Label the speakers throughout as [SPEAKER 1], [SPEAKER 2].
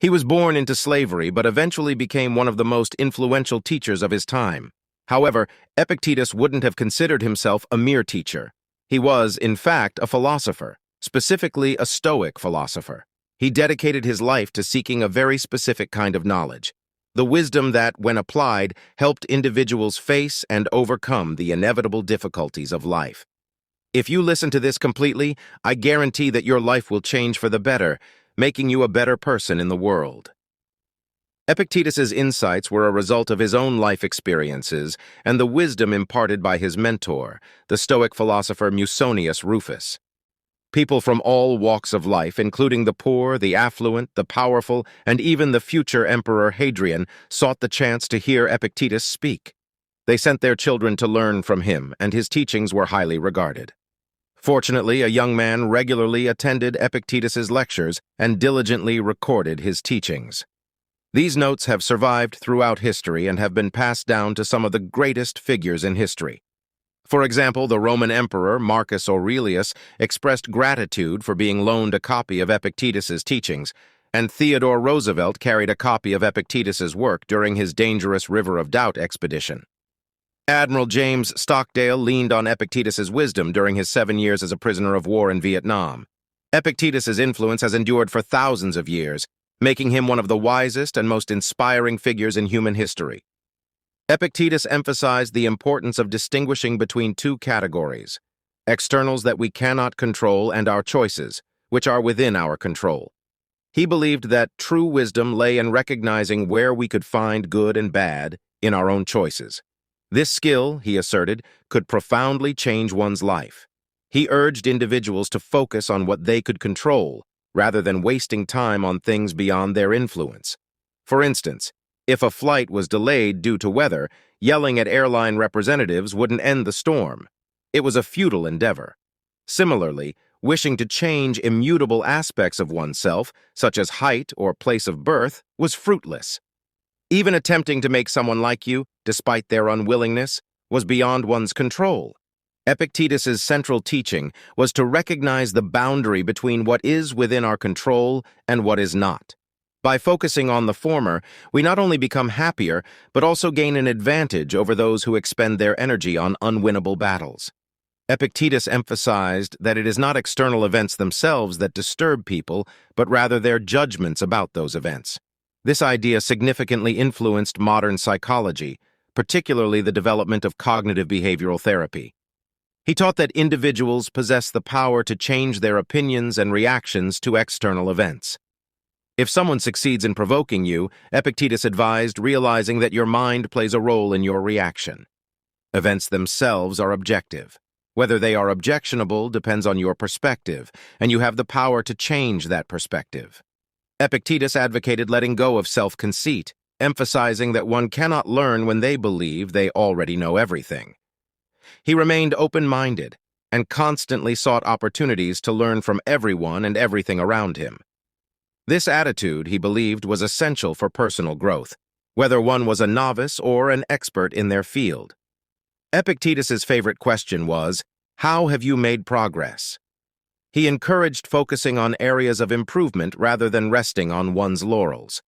[SPEAKER 1] He was born into slavery, but eventually became one of the most influential teachers of his time. However, Epictetus wouldn't have considered himself a mere teacher. He was, in fact, a philosopher, specifically a Stoic philosopher. He dedicated his life to seeking a very specific kind of knowledge, the wisdom that, when applied, helped individuals face and overcome the inevitable difficulties of life. If you listen to this completely, I guarantee that your life will change for the better, making you a better person in the world. Epictetus's insights were a result of his own life experiences and the wisdom imparted by his mentor, the Stoic philosopher Musonius Rufus. People from all walks of life, including the poor, the affluent, the powerful, and even the future Emperor Hadrian, sought the chance to hear Epictetus speak. They sent their children to learn from him, and his teachings were highly regarded. Fortunately, a young man regularly attended Epictetus's lectures and diligently recorded his teachings. These notes have survived throughout history and have been passed down to some of the greatest figures in history. For example, the Roman Emperor Marcus Aurelius expressed gratitude for being loaned a copy of Epictetus's teachings, and Theodore Roosevelt carried a copy of Epictetus's work during his dangerous River of Doubt expedition. Admiral James Stockdale leaned on Epictetus's wisdom during his 7 years as a prisoner of war in Vietnam. Epictetus's influence has endured for thousands of years, making him one of the wisest and most inspiring figures in human history. Epictetus emphasized the importance of distinguishing between two categories: externals that we cannot control and our choices, which are within our control. He believed that true wisdom lay in recognizing where we could find good and bad in our own choices. This skill, he asserted, could profoundly change one's life. He urged individuals to focus on what they could control, rather than wasting time on things beyond their influence. For instance, if a flight was delayed due to weather, yelling at airline representatives wouldn't end the storm. It was a futile endeavor. Similarly, wishing to change immutable aspects of oneself, such as height or place of birth, was fruitless. Even attempting to make someone like you, despite their unwillingness, was beyond one's control. Epictetus's central teaching was to recognize the boundary between what is within our control and what is not. By focusing on the former, we not only become happier, but also gain an advantage over those who expend their energy on unwinnable battles. Epictetus emphasized that it is not external events themselves that disturb people, but rather their judgments about those events. This idea significantly influenced modern psychology, particularly the development of cognitive behavioral therapy. He taught that individuals possess the power to change their opinions and reactions to external events. If someone succeeds in provoking you, Epictetus advised realizing that your mind plays a role in your reaction. Events themselves are objective. Whether they are objectionable depends on your perspective, and you have the power to change that perspective. Epictetus advocated letting go of self-conceit, emphasizing that one cannot learn when they believe they already know everything. He remained open-minded and constantly sought opportunities to learn from everyone and everything around him. This attitude, he believed, was essential for personal growth, whether one was a novice or an expert in their field. Epictetus's favorite question was, "How have you made progress?" He encouraged focusing on areas of improvement rather than resting on one's laurels.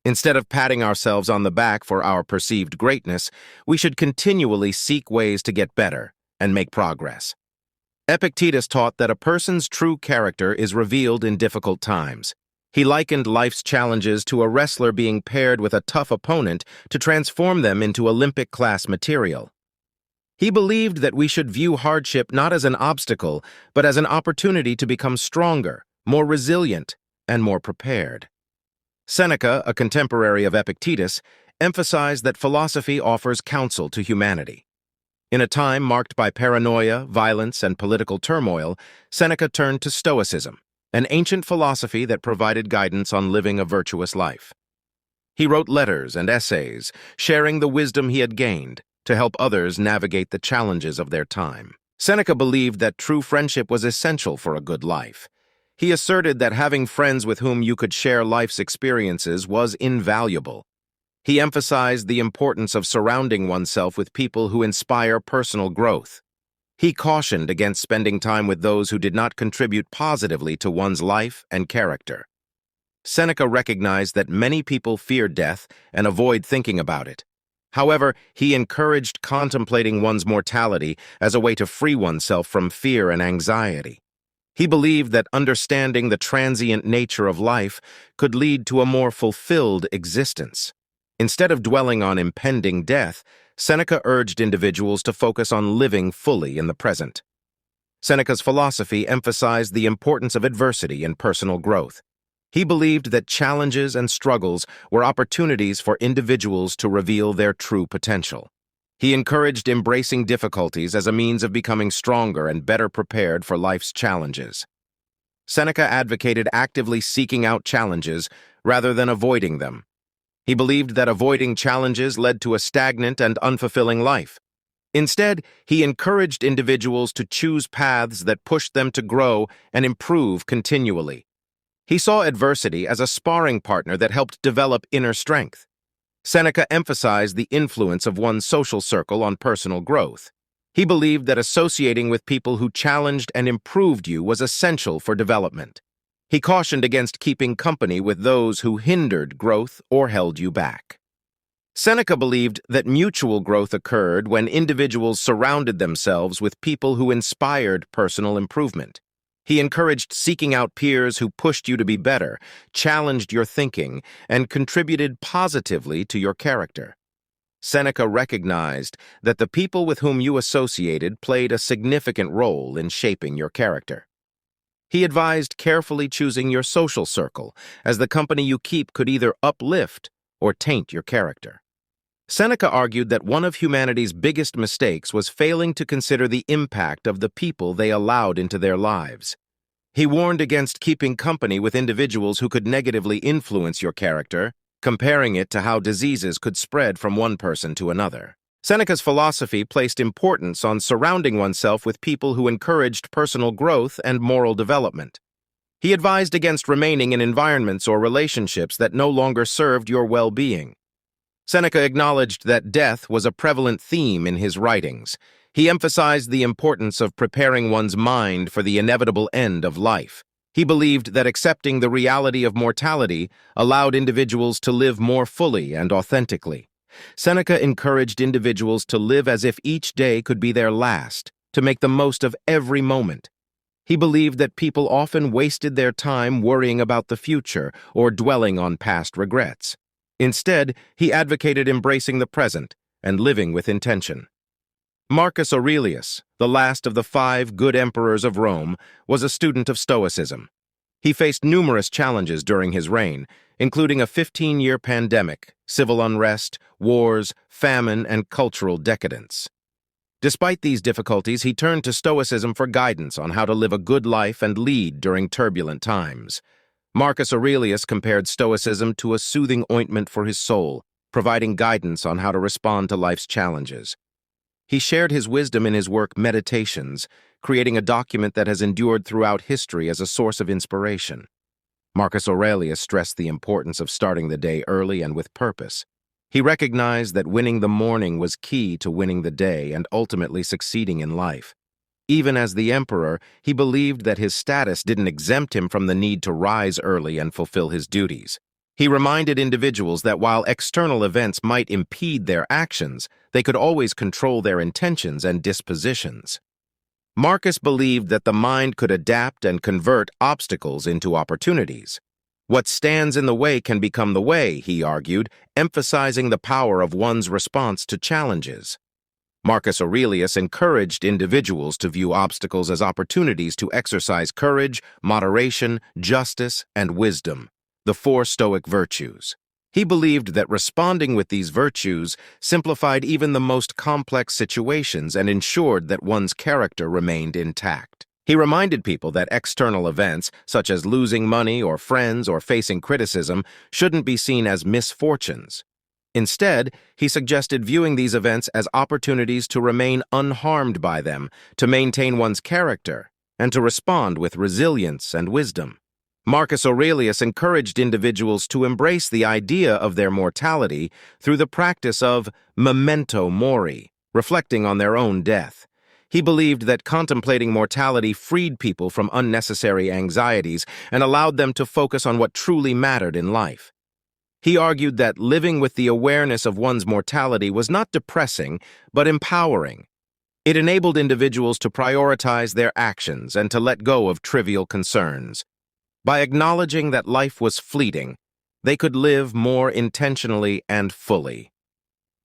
[SPEAKER 1] Instead of patting ourselves on the back for our perceived greatness, we should continually seek ways to get better and make progress. Epictetus taught that a person's true character is revealed in difficult times. He likened life's challenges to a wrestler being paired with a tough opponent to transform them into Olympic-class material. He believed that we should view hardship not as an obstacle, but as an opportunity to become stronger, more resilient, and more prepared. Seneca, a contemporary of Epictetus, emphasized that philosophy offers counsel to humanity. In a time marked by paranoia, violence, and political turmoil, Seneca turned to Stoicism, an ancient philosophy that provided guidance on living a virtuous life. He wrote letters and essays, sharing the wisdom he had gained to help others navigate the challenges of their time. Seneca believed that true friendship was essential for a good life. He asserted that having friends with whom you could share life's experiences was invaluable. He emphasized the importance of surrounding oneself with people who inspire personal growth. He cautioned against spending time with those who did not contribute positively to one's life and character. Seneca recognized that many people fear death and avoid thinking about it. However, he encouraged contemplating one's mortality as a way to free oneself from fear and anxiety. He believed that understanding the transient nature of life could lead to a more fulfilled existence. Instead of dwelling on impending death, Seneca urged individuals to focus on living fully in the present. Seneca's philosophy emphasized the importance of adversity in personal growth. He believed that challenges and struggles were opportunities for individuals to reveal their true potential. He encouraged embracing difficulties as a means of becoming stronger and better prepared for life's challenges. Seneca advocated actively seeking out challenges rather than avoiding them. He believed that avoiding challenges led to a stagnant and unfulfilling life. Instead, he encouraged individuals to choose paths that pushed them to grow and improve continually. He saw adversity as a sparring partner that helped develop inner strength. Seneca emphasized the influence of one's social circle on personal growth. He believed that associating with people who challenged and improved you was essential for development. He cautioned against keeping company with those who hindered growth or held you back. Seneca believed that mutual growth occurred when individuals surrounded themselves with people who inspired personal improvement. He encouraged seeking out peers who pushed you to be better, challenged your thinking, and contributed positively to your character. Seneca recognized that the people with whom you associated played a significant role in shaping your character. He advised carefully choosing your social circle, as the company you keep could either uplift or taint your character. Seneca argued that one of humanity's biggest mistakes was failing to consider the impact of the people they allowed into their lives. He warned against keeping company with individuals who could negatively influence your character, comparing it to how diseases could spread from one person to another. Seneca's philosophy placed importance on surrounding oneself with people who encouraged personal growth and moral development. He advised against remaining in environments or relationships that no longer served your well-being. Seneca acknowledged that death was a prevalent theme in his writings. He emphasized the importance of preparing one's mind for the inevitable end of life. He believed that accepting the reality of mortality allowed individuals to live more fully and authentically. Seneca encouraged individuals to live as if each day could be their last, to make the most of every moment. He believed that people often wasted their time worrying about the future or dwelling on past regrets. Instead, he advocated embracing the present and living with intention. Marcus Aurelius, the last of the 5 good emperors of Rome, was a student of Stoicism. He faced numerous challenges during his reign, including a 15-year pandemic, civil unrest, wars, famine, and cultural decadence. Despite these difficulties, he turned to Stoicism for guidance on how to live a good life and lead during turbulent times. Marcus Aurelius compared Stoicism to a soothing ointment for his soul, providing guidance on how to respond to life's challenges. He shared his wisdom in his work Meditations, creating a document that has endured throughout history as a source of inspiration. Marcus Aurelius stressed the importance of starting the day early and with purpose. He recognized that winning the morning was key to winning the day and ultimately succeeding in life. Even as the emperor, he believed that his status didn't exempt him from the need to rise early and fulfill his duties. He reminded individuals that while external events might impede their actions, they could always control their intentions and dispositions. Marcus believed that the mind could adapt and convert obstacles into opportunities. What stands in the way can become the way, he argued, emphasizing the power of one's response to challenges. Marcus Aurelius encouraged individuals to view obstacles as opportunities to exercise courage, moderation, justice, and wisdom, the 4 Stoic virtues. He believed that responding with these virtues simplified even the most complex situations and ensured that one's character remained intact. He reminded people that external events, such as losing money or friends or facing criticism, shouldn't be seen as misfortunes. Instead, he suggested viewing these events as opportunities to remain unharmed by them, to maintain one's character, and to respond with resilience and wisdom. Marcus Aurelius encouraged individuals to embrace the idea of their mortality through the practice of memento mori, reflecting on their own death. He believed that contemplating mortality freed people from unnecessary anxieties and allowed them to focus on what truly mattered in life. He argued that living with the awareness of one's mortality was not depressing, but empowering. It enabled individuals to prioritize their actions and to let go of trivial concerns. By acknowledging that life was fleeting, they could live more intentionally and fully.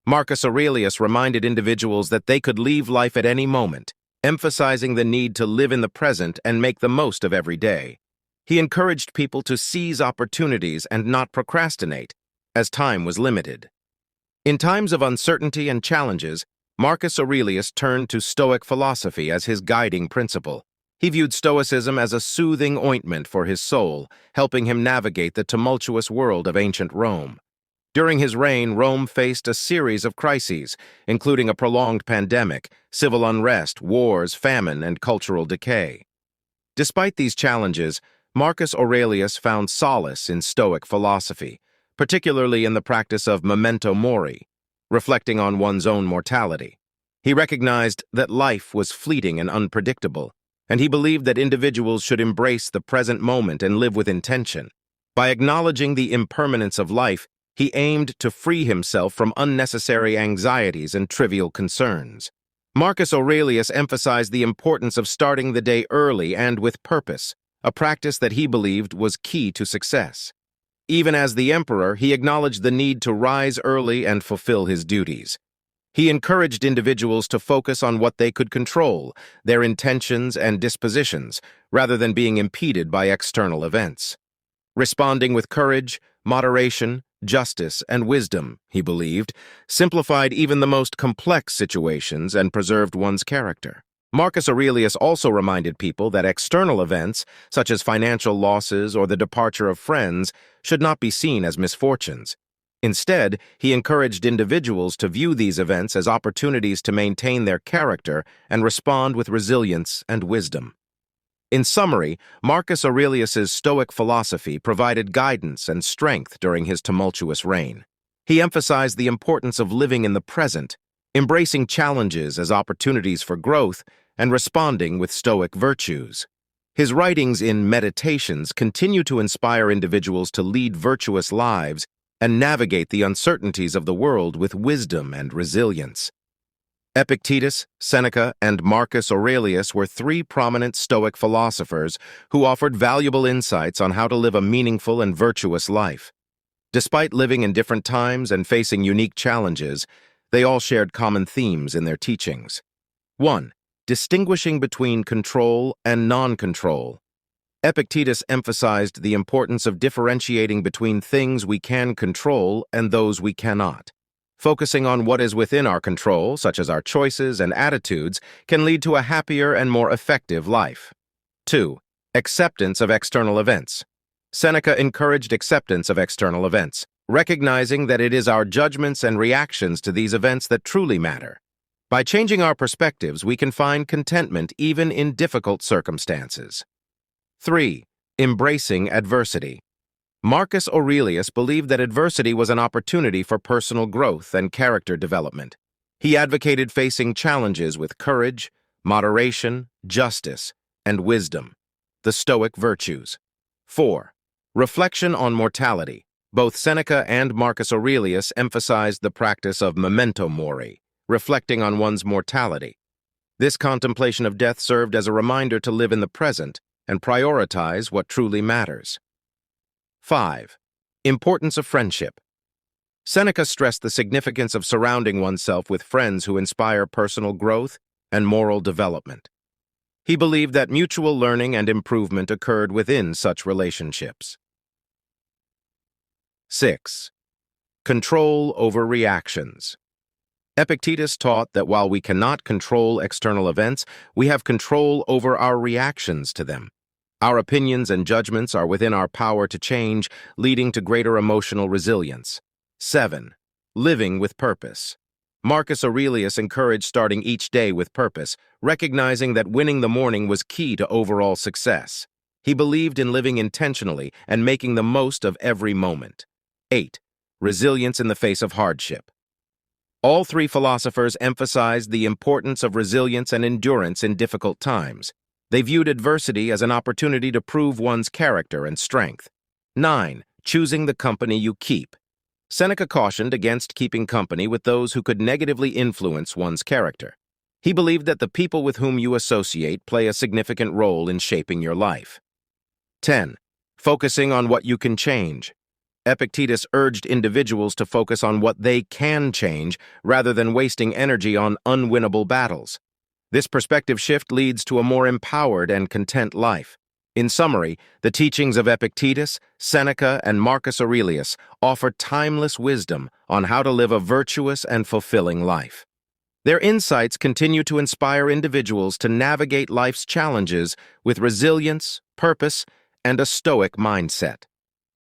[SPEAKER 1] Marcus Aurelius reminded individuals that they could leave life at any moment, emphasizing the need to live in the present and make the most of every day. He encouraged people to seize opportunities and not procrastinate, as time was limited. In times of uncertainty and challenges, Marcus Aurelius turned to Stoic philosophy as his guiding principle. He viewed Stoicism as a soothing ointment for his soul, helping him navigate the tumultuous world of ancient Rome. During his reign, Rome faced a series of crises, including a prolonged pandemic, civil unrest, wars, famine, and cultural decay. Despite these challenges, Marcus Aurelius found solace in Stoic philosophy, particularly in the practice of memento mori, reflecting on one's own mortality. He recognized that life was fleeting and unpredictable, and he believed that individuals should embrace the present moment and live with intention. By acknowledging the impermanence of life, he aimed to free himself from unnecessary anxieties and trivial concerns. Marcus Aurelius emphasized the importance of starting the day early and with purpose, a practice that he believed was key to success. Even as the emperor, he acknowledged the need to rise early and fulfill his duties. He encouraged individuals to focus on what they could control, their intentions and dispositions, rather than being impeded by external events. Responding with courage, moderation, justice, and wisdom, he believed, simplified even the most complex situations and preserved one's character. Marcus Aurelius also reminded people that external events, such as financial losses or the departure of friends, should not be seen as misfortunes. Instead, he encouraged individuals to view these events as opportunities to maintain their character and respond with resilience and wisdom. In summary, Marcus Aurelius's Stoic philosophy provided guidance and strength during his tumultuous reign. He emphasized the importance of living in the present, embracing challenges as opportunities for growth, and responding with Stoic virtues. His writings in Meditations continue to inspire individuals to lead virtuous lives and navigate the uncertainties of the world with wisdom and resilience. Epictetus, Seneca, and Marcus Aurelius were three prominent Stoic philosophers who offered valuable insights on how to live a meaningful and virtuous life. Despite living in different times and facing unique challenges, they all shared common themes in their teachings. 1. Distinguishing between control and non-control. Epictetus emphasized the importance of differentiating between things we can control and those we cannot. Focusing on what is within our control, such as our choices and attitudes, can lead to a happier and more effective life. 2. Acceptance of external events. Seneca encouraged acceptance of external events, recognizing that it is our judgments and reactions to these events that truly matter. By changing our perspectives, we can find contentment even in difficult circumstances. 3. Embracing adversity. Marcus Aurelius believed that adversity was an opportunity for personal growth and character development. He advocated facing challenges with courage, moderation, justice, and wisdom, the Stoic virtues. 4. Reflection on mortality. Both Seneca and Marcus Aurelius emphasized the practice of memento mori, reflecting on one's mortality. This contemplation of death served as a reminder to live in the present and prioritize what truly matters. 5. Importance of friendship. Seneca stressed the significance of surrounding oneself with friends who inspire personal growth and moral development. He believed that mutual learning and improvement occurred within such relationships. 6. Control over reactions. Epictetus taught that while we cannot control external events, we have control over our reactions to them. Our opinions and judgments are within our power to change, leading to greater emotional resilience. 7. Living with purpose. Marcus Aurelius encouraged starting each day with purpose, recognizing that winning the morning was key to overall success. He believed in living intentionally and making the most of every moment. 8. Resilience in the face of hardship. All three philosophers emphasized the importance of resilience and endurance in difficult times. They viewed adversity as an opportunity to prove one's character and strength. 9. Choosing the company you keep. Seneca cautioned against keeping company with those who could negatively influence one's character. He believed that the people with whom you associate play a significant role in shaping your life. 10. Focusing on what you can change. Epictetus urged individuals to focus on what they can change rather than wasting energy on unwinnable battles. This perspective shift leads to a more empowered and content life. In summary, the teachings of Epictetus, Seneca, and Marcus Aurelius offer timeless wisdom on how to live a virtuous and fulfilling life. Their insights continue to inspire individuals to navigate life's challenges with resilience, purpose, and a Stoic mindset.